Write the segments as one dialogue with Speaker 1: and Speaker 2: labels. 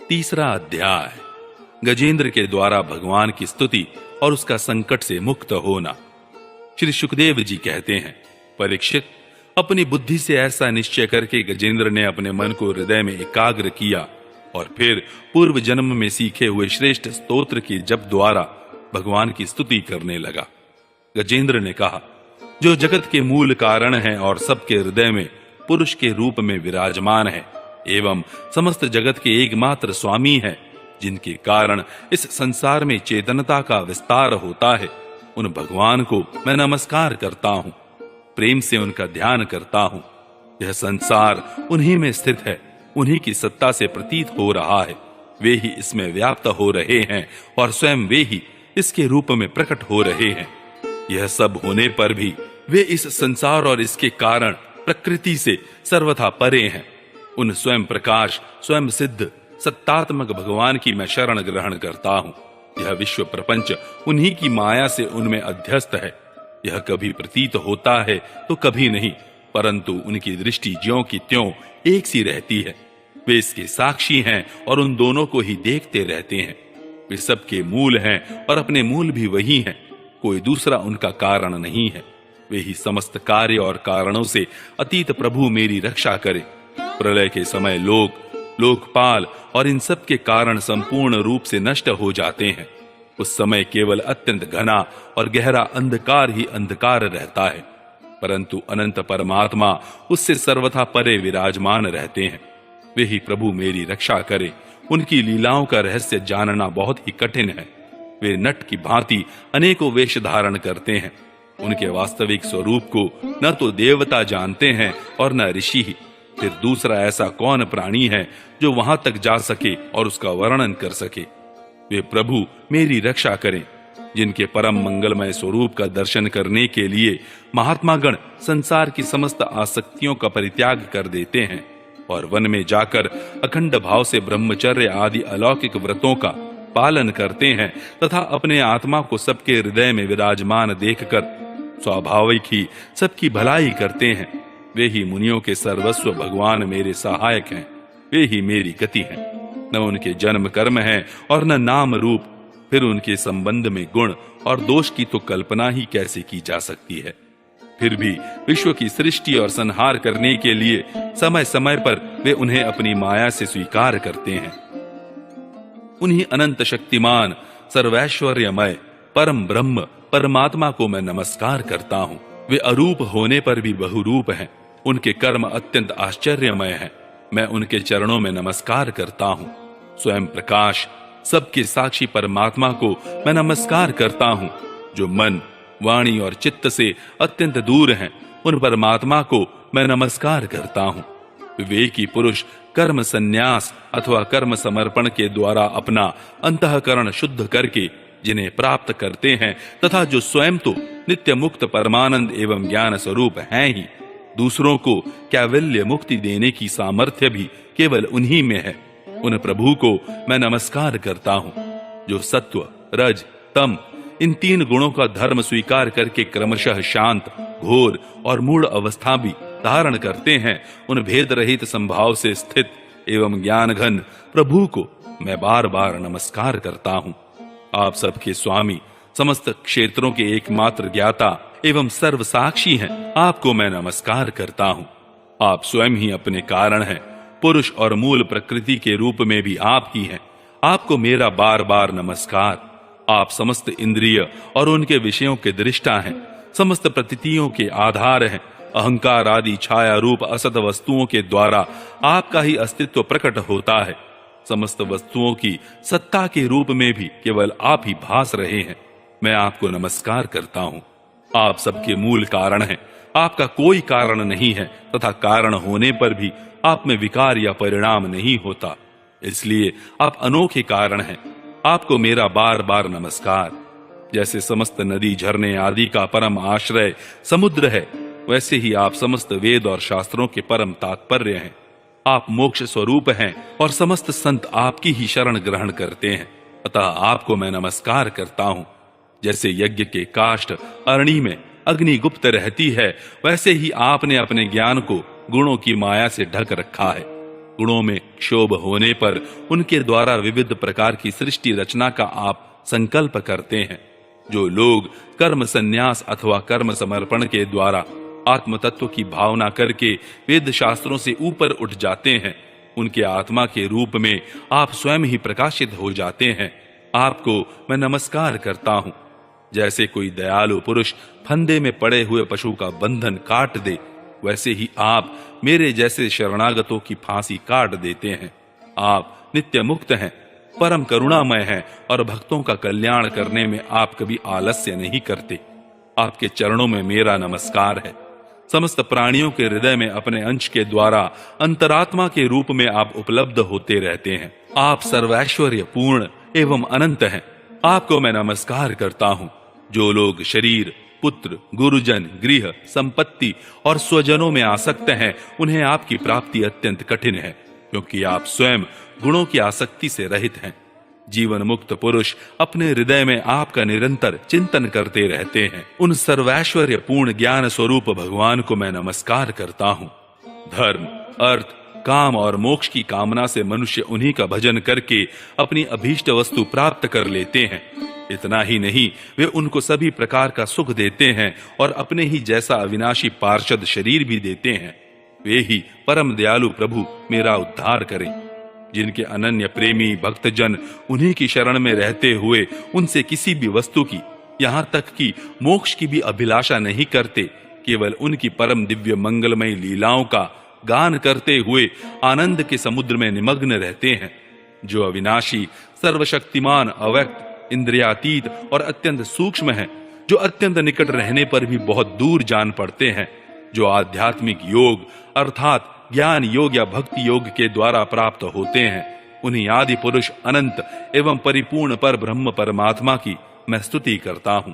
Speaker 1: तीसरा अध्याय, गजेंद्र के द्वारा भगवान की स्तुति और उसका संकट से मुक्त होना। श्री सुखदेव जी कहते हैं, परीक्षित, अपनी बुद्धि से ऐसा निश्चय करके गजेंद्र ने अपने मन को हृदय में एकाग्र किया और फिर पूर्व जन्म में सीखे हुए श्रेष्ठ स्तोत्र के जप द्वारा भगवान की स्तुति करने लगा। गजेंद्र ने कहा, जो जगत के मूल कारण है और सबके हृदय में पुरुष के रूप में विराजमान है एवं समस्त जगत के एकमात्र स्वामी है, जिनके कारण इस संसार में चेतनता का विस्तार होता है, उन भगवान को मैं नमस्कार करता हूँ, प्रेम से उनका ध्यान करता हूँ। यह संसार उन्हीं में स्थित है, उन्हीं की सत्ता से प्रतीत हो रहा है, वे ही इसमें व्याप्त हो रहे हैं और स्वयं वे ही इसके रूप में प्रकट हो रहे हैं। यह सब होने पर भी वे इस संसार और इसके कारण प्रकृति से सर्वथा परे हैं। उन स्वयं प्रकाश, स्वयं सिद्ध सत्तात्मक भगवान की मैं शरण ग्रहण करता हूँ। यह विश्व प्रपंच उन्हीं की माया से उनमें अध्यस्त है। यह कभी प्रतीत होता है तो कभी नहीं, परंतु उनकी दृष्टि ज्यों की त्यों एक सी रहती है। वे इसके साक्षी हैं और उन दोनों को ही देखते रहते हैं। वे सबके मूल हैं और अपने मूल भी वही हैं, कोई दूसरा उनका कारण नहीं है। वे ही समस्त कार्य और कारणों से अतीत प्रभु मेरी रक्षा करे। प्रलय के समय लोकपाल और इन सब के कारण संपूर्ण रूप से नष्ट हो जाते हैं। उस समय केवल अत्यंत घना और गहरा अंधकार ही अंधकार रहता है, परंतु अनंत परमात्मा उससे सर्वथा परे विराजमान रहते हैं। वे ही प्रभु मेरी रक्षा करे। उनकी लीलाओं का रहस्य जानना बहुत ही कठिन है। वे नट की भांति अनेकों वेश धारण करते हैं। उनके वास्तविक स्वरूप को न तो देवता जानते हैं और न ऋषि ही। फिर दूसरा ऐसा कौन प्राणी है जो वहां तक जा सके और उसका वर्णन कर सके। वे प्रभु मेरी रक्षा करें, जिनके परम मंगलमय स्वरूप का दर्शन करने के लिए महात्मागण संसार की समस्त आसक्तियों का परित्याग कर देते हैं और वन में जाकर अखंड भाव से ब्रह्मचर्य आदि अलौकिक व्रतों का पालन करते हैं तथा अपने आत्मा को सबके हृदय में विराजमान देखकर स्वाभाविक ही सबकी भलाई करते हैं। वे ही मुनियों के सर्वस्व भगवान मेरे सहायक हैं। वे ही मेरी गति हैं। न उनके जन्म कर्म है और न नाम रूप। फिर उनके संबंध में गुण और दोष की तो कल्पना ही कैसे की जा सकती है। फिर भी विश्व की सृष्टि और संहार करने के लिए समय समय पर वे उन्हें अपनी माया से स्वीकार करते हैं। उन्हीं अनंत शक्तिमान सर्वैश्वर्यमय परम ब्रह्म परमात्मा को मैं नमस्कार करता हूँ। वे अरूप होने पर भी बहुरूप हैं। उनके कर्म अत्यंत आश्चर्यमय हैं। मैं उनके चरणों में नमस्कार करता हूँ। स्वयं प्रकाश सबके साक्षी परमात्मा को मैं नमस्कार करता हूँ, जो मन, वाणी और चित्त से अत्यंत दूर हैं। उन परमात्मा को मैं नमस्कार करता हूँ। विवेकी पुरुष कर्म संन्यास अथवा कर्म समर्पण के द्वारा अपना अंतःकरण शुद्ध करके जिन्हें प्राप्त करते हैं तथा जो स्वयं तो नित्य मुक्त परमानंद एवं ज्ञान स्वरूप हैं ही, दूसरों को कैवल्य मुक्ति देने की सामर्थ्य भी केवल उन्हीं में है, उन प्रभु को मैं नमस्कार करता हूँ। जो सत्व, रज, तम इन तीन गुणों का धर्म स्वीकार करके क्रमशः शांत, घोर और मूढ़ अवस्था भी धारण करते हैं, उन भेद रहित संभाव से स्थित एवं ज्ञान घन प्रभु को मैं बार बार नमस्कार करता हूँ। आप सबके स्वामी, समस्त क्षेत्रों के एकमात्र ज्ञाता एवं सर्व साक्षी हैं। आपको मैं नमस्कार करता हूँ। आप स्वयं ही अपने कारण हैं। पुरुष और मूल प्रकृति के रूप में भी आप ही हैं। आपको मेरा बार बार नमस्कार। आप समस्त इंद्रिय और उनके विषयों के दृष्टा हैं, समस्त प्रतीतियों के आधार हैं। अहंकार आदि छाया रूप असत वस्तुओं के द्वारा आपका ही अस्तित्व प्रकट होता है। समस्त वस्तुओं की सत्ता के रूप में भी केवल आप ही भास रहे हैं। मैं आपको नमस्कार करता हूँ। आप सबके मूल कारण हैं। आपका कोई कारण नहीं है तथा कारण होने पर भी आप में विकार या परिणाम नहीं होता, इसलिए आप अनोखे कारण हैं। आपको मेरा बार बार नमस्कार। जैसे समस्त नदी, झरने आदि का परम आश्रय समुद्र है, वैसे ही आप समस्त वेद और शास्त्रों के परम तात्पर्य हैं। आप मोक्ष स्वरूप हैं और समस्त संत आपकी ही शरण ग्रहण करते हैं, अतः आपको मैं नमस्कार करता हूँ। जैसे यज्ञ के काष्ठ अरणी में अग्नि गुप्त रहती है, वैसे ही आपने अपने ज्ञान को गुणों की माया से ढक रखा है। गुणों में क्षोभ होने पर उनके द्वारा विविध प्रकार की सृष्टि रचना का आप संकल्प करते हैं। जो लोग कर्म संन्यास अथवा कर्म समर्पण के द्वारा आत्म तत्व की भावना करके वेद शास्त्रों से ऊपर उठ जाते हैं, उनके आत्मा के रूप में आप स्वयं ही प्रकाशित हो जाते हैं। आपको मैं नमस्कार करता हूं। जैसे कोई दयालु पुरुष फंदे में पड़े हुए पशु का बंधन काट दे, वैसे ही आप मेरे जैसे शरणागतों की फांसी काट देते हैं। आप नित्य मुक्त हैं, परम करुणामय हैं और भक्तों का कल्याण करने में आप कभी आलस्य नहीं करते। आपके चरणों में मेरा नमस्कार है। समस्त प्राणियों के हृदय में अपने अंश के द्वारा अंतरात्मा के रूप में आप उपलब्ध होते रहते हैं। आप सर्वैश्वर्य पूर्ण एवं अनंत हैं। आपको मैं नमस्कार करता हूं। जो लोग शरीर, पुत्र, गुरुजन, गृह, संपत्ति और स्वजनों में आसक्त हैं, उन्हें आपकी प्राप्ति अत्यंत कठिन है, क्योंकि आप स्वयं गुणों की आसक्ति से रहित हैं। जीवन मुक्त पुरुष अपने हृदय में आपका निरंतर चिंतन करते रहते हैं। उन सर्वैश्वर्य पूर्ण ज्ञान स्वरूप भगवान को मैं नमस्कार करता हूँ। धर्म, अर्थ, काम और मोक्ष की कामना से मनुष्य उन्हीं का भजन करके अपनी अभीष्ट वस्तु प्राप्त कर लेते हैं। इतना ही नहीं, वे उनको सभी प्रकार का सुख देते हैं और अपने ही जैसा अविनाशी पार्षद शरीर भी देते हैं। वे ही परम दयालु प्रभु मेरा उद्धार करें। जिनके अनन्य प्रेमी भक्तजन उन्हीं की शरण में रहते हुए उनसे किसी भी वस्तु की, यहाँ तक कि मोक्ष की भी अभिलाषा नहीं करते, केवल उनकी परम दिव्य मंगलमय लीलाओं का गान करते हुए आनंद के समुद्र में निमग्न रहते हैं। जो अविनाशी, सर्वशक्तिमान, अव्यक्त, इंद्रियातीत और अत्यंत सूक्ष्म है, जो अत्यंत निकट रहने पर भी बहुत दूर जान पड़ते हैं, जो आध्यात्मिक योग अर्थात ज्ञान योग या भक्ति योग के द्वारा प्राप्त होते हैं, उन्हीं आदि पुरुष अनंत एवं परिपूर्ण पर ब्रह्म परमात्मा की मैं स्तुति करता हूँ।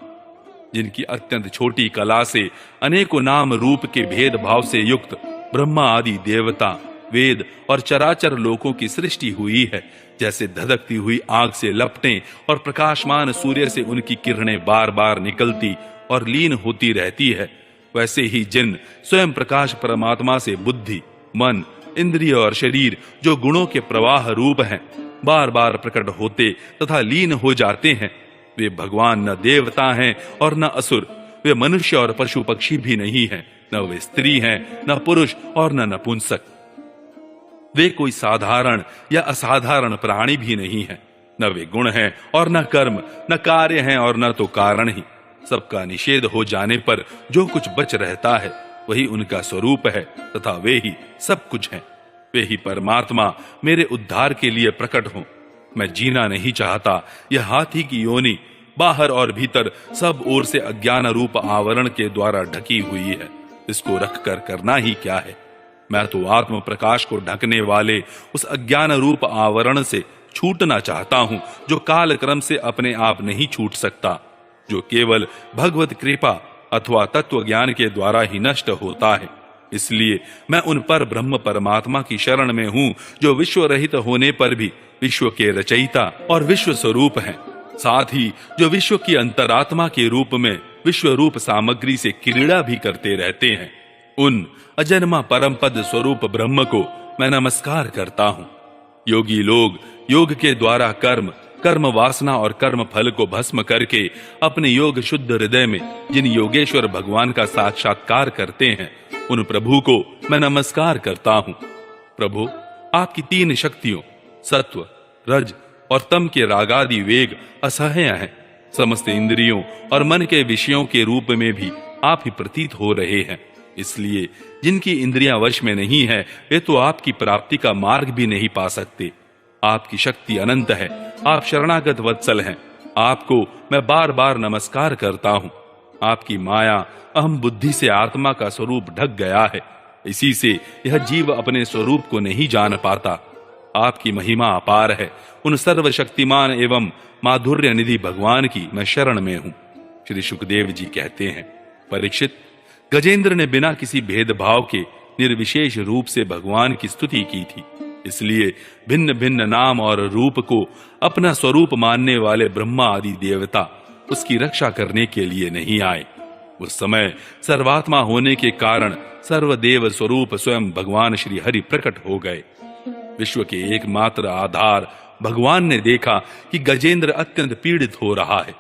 Speaker 1: जिनकी अत्यंत छोटी कला से अनेकों नाम रूप के भेदभाव से युक्त ब्रह्मा आदि देवता, वेद और चराचर लोकों की सृष्टि हुई है। जैसे धधकती हुई आग से लपटें और प्रकाशमान सूर्य से उनकी किरणें बार बार निकलती और लीन होती रहती है, वैसे ही जिन स्वयं प्रकाश परमात्मा से बुद्धि, मन, इंद्रिय और शरीर जो गुणों के प्रवाह रूप हैं, बार बार प्रकट होते तथा लीन हो जाते हैं, वे भगवान न देवता हैं और न असुर। वे मनुष्य और पशु पक्षी भी नहीं हैं, न वे स्त्री हैं, न पुरुष और न नपुंसक। वे कोई साधारण या असाधारण प्राणी भी नहीं है। न वे गुण हैं और न कर्म, न कार्य हैं और न तो कारण ही। सबका निषेध हो जाने पर जो कुछ बच रहता है वही उनका स्वरूप है तथा वे ही सब कुछ हैं। वे ही परमात्मा मेरे उद्धार के लिए प्रकट हों। मैं जीना नहीं चाहता। यह हाथी की योनि बाहर और भीतर सब ओर से अज्ञान रूप आवरण के द्वारा ढकी हुई है। इसको रखकर करना ही क्या है। मैं तो आत्म प्रकाश को ढकने वाले उस अज्ञान रूप आवरण से छूटना चाहता हूं, जो काल क्रम से अपने आप नहीं छूट सकता, जो केवल भगवत कृपा अथवा तत्व ज्ञान के द्वारा ही नष्ट होता है। इसलिए मैं उन पर ब्रह्म परमात्मा की शरण में हूं, जो विश्व रहित होने पर भी विश्व के रचयिता और विश्व स्वरूप हैं, साथ ही जो विश्व की अंतरात्मा के रूप में विश्व रूप सामग्री से क्रीड़ा भी करते रहते हैं। उन अजन्मा परम पद स्वरूप ब्रह्म को मैं नमस्कार करता हूँ। योगी लोग योग के द्वारा कर्म वासना और कर्म फल को भस्म करके अपने योग शुद्ध हृदय में जिन योगेश्वर भगवान का साक्षात्कार करते हैं, उन प्रभु को मैं नमस्कार करता हूँ। प्रभु, आपकी तीन शक्तियों सत्व, रज और तम के रागादि वेग असह्य हैं। समस्त इंद्रियों और मन के विषयों के रूप में भी आप ही प्रतीत हो रहे हैं। इसलिए जिनकी इंद्रियां वश में नहीं है, वे तो आपकी प्राप्ति का मार्ग भी नहीं पा सकते। आपकी शक्ति अनंत है। आप शरणागत वत्सल हैं। आपको मैं बार बार नमस्कार करता हूँ। आपकी माया अहम बुद्धि से आत्मा का स्वरूप ढक गया है। इसी से यह जीव अपने स्वरूप को नहीं जान पाता। आपकी महिमा अपार है। उन सर्वशक्तिमान एवं माधुर्य निधि भगवान की मैं शरण में हूँ। श्री सुखदेव जी कहते हैं, परीक्षित, गजेंद्र ने बिना किसी भेदभाव के निर्विशेष रूप से भगवान की स्तुति की थी। इसलिए भिन्न भिन्न नाम और रूप को अपना स्वरूप मानने वाले ब्रह्मा आदि देवता उसकी रक्षा करने के लिए नहीं आए। उस समय सर्वात्मा होने के कारण सर्वदेव स्वरूप स्वयं भगवान श्री हरि प्रकट हो गए। विश्व के एकमात्र आधार भगवान ने देखा कि गजेंद्र अत्यंत पीड़ित हो रहा है।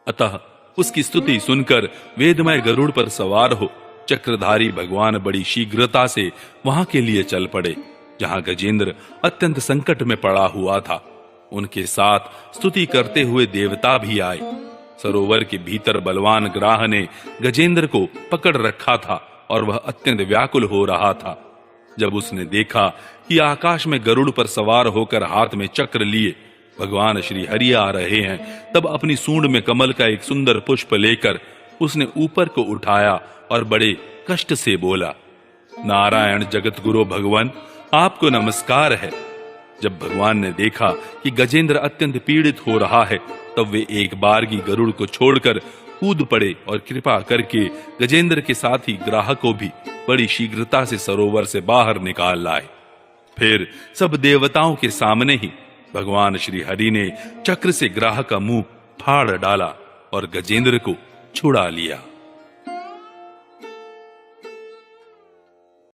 Speaker 1: अतः उसकी स्तुति सुनकर वेदमय गरुड़ पर सवार हो चक्रधारी भगवान बड़ी शीघ्रता से वहां के लिए चल पड़े जहां गजेंद्र अत्यंत संकट में पड़ा हुआ था। उनके साथ स्तुति करते हुए देवता भी आए। सरोवर के भीतर बलवान ग्राह ने गजेंद्र को पकड़ रखा था और वह अत्यंत व्याकुल हो रहा था। जब उसने देखा कि आकाश में गरुड़ पर सवार होकर हाथ में चक्र लिए भगवान श्री हरि आ रहे हैं, तब अपनी सूंड में कमल का एक सुंदर पुष्प लेकर उसने ऊपर को उठाया और बड़े कष्ट से बोला, नारायण जगत गुरु भगवान, आपको नमस्कार है। जब भगवान ने देखा कि गजेंद्र अत्यंत पीड़ित हो रहा है, तब वे एक बारगी गरुड़ को छोड़कर कूद पड़े और कृपा करके गजेंद्र के साथ ही ग्राह को भी बड़ी शीघ्रता से सरोवर से बाहर निकाल लाए। फिर सब देवताओं के सामने ही भगवान श्री हरि ने चक्र से ग्राह का मुंह फाड़ डाला और गजेंद्र को छुड़ा लिया।